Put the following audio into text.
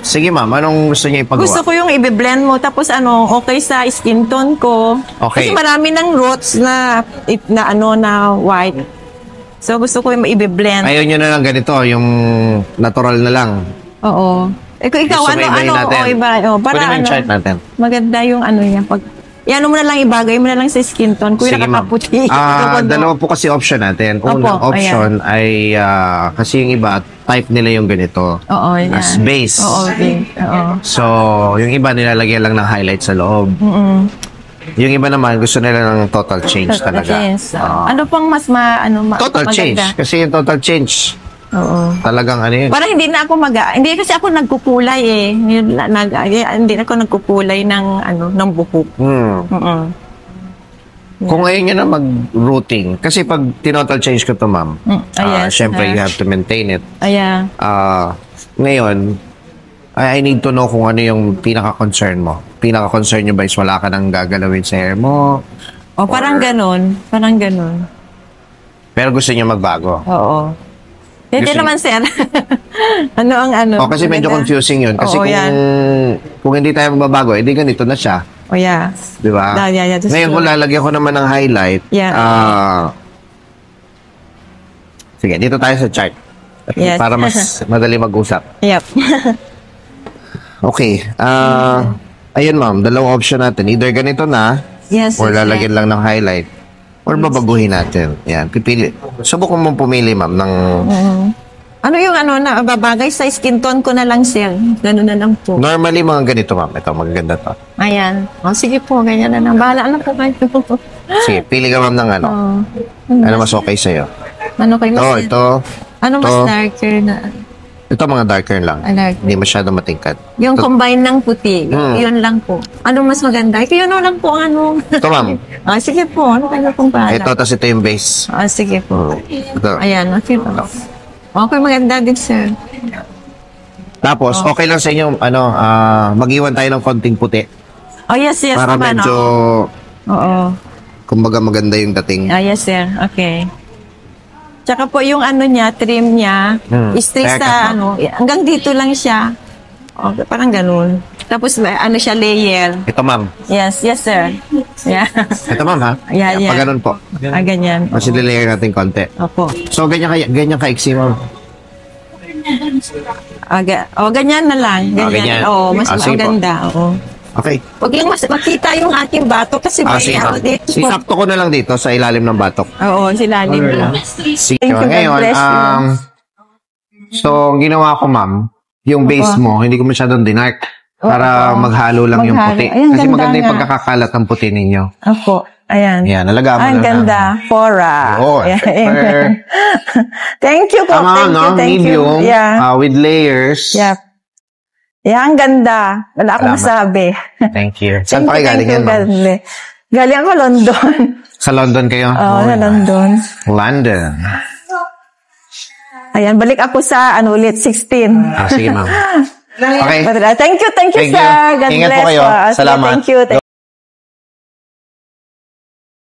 Sige ma'am, anong gusto niyo ipagawa? Gusto ko yung i-blend mo tapos okay sa skin tone ko. Okay. Kasi marami ng roots na white. So gusto ko yung i-blend. Ayaw nyo na lang ganito, yung natural na lang. Oo. Ikaw Gusto mo ibahin natin? iba. Para Pwede mo yung chart natin. maganda yung niya. Pag, mo na lang ibagay mo na lang sa skin tone. Kuya Sige ma'am. nakakaputi. Dalawa po kasi option natin. Unang option ay, kasi yung iba, type nila yung ganito. Oo, yan. As base. Oo. So, yung iba nilalagyan lang ng highlight sa loob. Yung iba naman, gusto nila ng total change talaga. Yes. Ano pang mas total maganda? change. Kasi yung total change, talagang ano yun. Parang hindi na ako hindi kasi ako nagkukulay eh. Hindi na ako nagkukulay ng buhok. Kung ngayon nyo na mag-routing, kasi pag tinotal change ko to ma'am, syempre you have to maintain it. Ngayon, I need to know kung ano yung pinaka-concern mo. Pinaka-concern nyo ba is wala ka nang gagalawin sa hair mo? Parang ganun. Parang ganun. Pero gusto nyo magbago? Oo. Hindi naman, sir. Kasi medyo confusing yun. Kasi kung hindi tayo magbabago, edi ganito na siya. Di ba? Ngayon kung lalagyan ko naman ng highlight, sige, dito tayo sa chart. Para mas madali mag-usap. Yep. Okay. Ayun ma'am, dalawang option natin. Either ganito na, or lalagyan lang ng highlight. Or babaguhin natin. Yan, pipili. Subukan mo pumili, ma'am, ng... Ano yung na babagay sa skin tone ko na lang, sir? Ganun na lang po. Normally, mga ganito, ma'am. Ito, magaganda to. Ayan. Sige po, ganyan na lang. Bahala na po kayo. Sige, pili ka, ma'am, ng ano. Ano mas okay sa'yo? Ano kayo mas... Ito. Ano mas darker na... Ito, mga darker lang. Hindi masyado matingkad. Yung combine ng puti. Yun lang po. Ano mas maganda? Yun lang po Ito, ma'am. Sige po. Ano kayo pong bahala? Ito, tapos ito yung base. Sige po. Ito. Ayan. Okay po. Okay, maganda din, sir. Tapos, okay lang sa inyo, mag-iwan tayo ng konting puti. Yes. Para medyo... Kumbaga maganda yung dating. Yes, sir. Okay. Tsaka po yung trim niya, straight sa hanggang dito lang siya. Okay, parang ganun. Tapos siya layer. Ito, ma'am. Yes, sir. Ito, ma'am, ha? Pag ganun po. Ganyan. Kasi layer natin konti. Opo. So, ganyan kaiksi, ma'am. Ganyan na lang. Ganyan. Mas maganda. Okay. Huwag yung makita yung aking batok kasi dito. Sinakto ko na lang dito sa ilalim ng batok. Sa ilalim lang. Sige, ngayon, so, ginawa ko, ma'am, yung base mo, hindi ko masyadong dinark para maghalo lang yung puti. Kasi maganda yung pagkakakalat ng puti ninyo. Ayan. Ayan, nalagaan mo na. Ang ganda. Fora. Thank you po. Thank you. With layers. Ang ganda. Wala akong masabi. Thank you. Saan pa kayo galing yan, ma'am? Galing ako London. Sa London kayo? Sa London. London. Ayan, balik ako sa ulit, 16. Sige, ma'am. Okay. Thank you, sir. God Ingat bless. po kayo. Salamat. Thank you.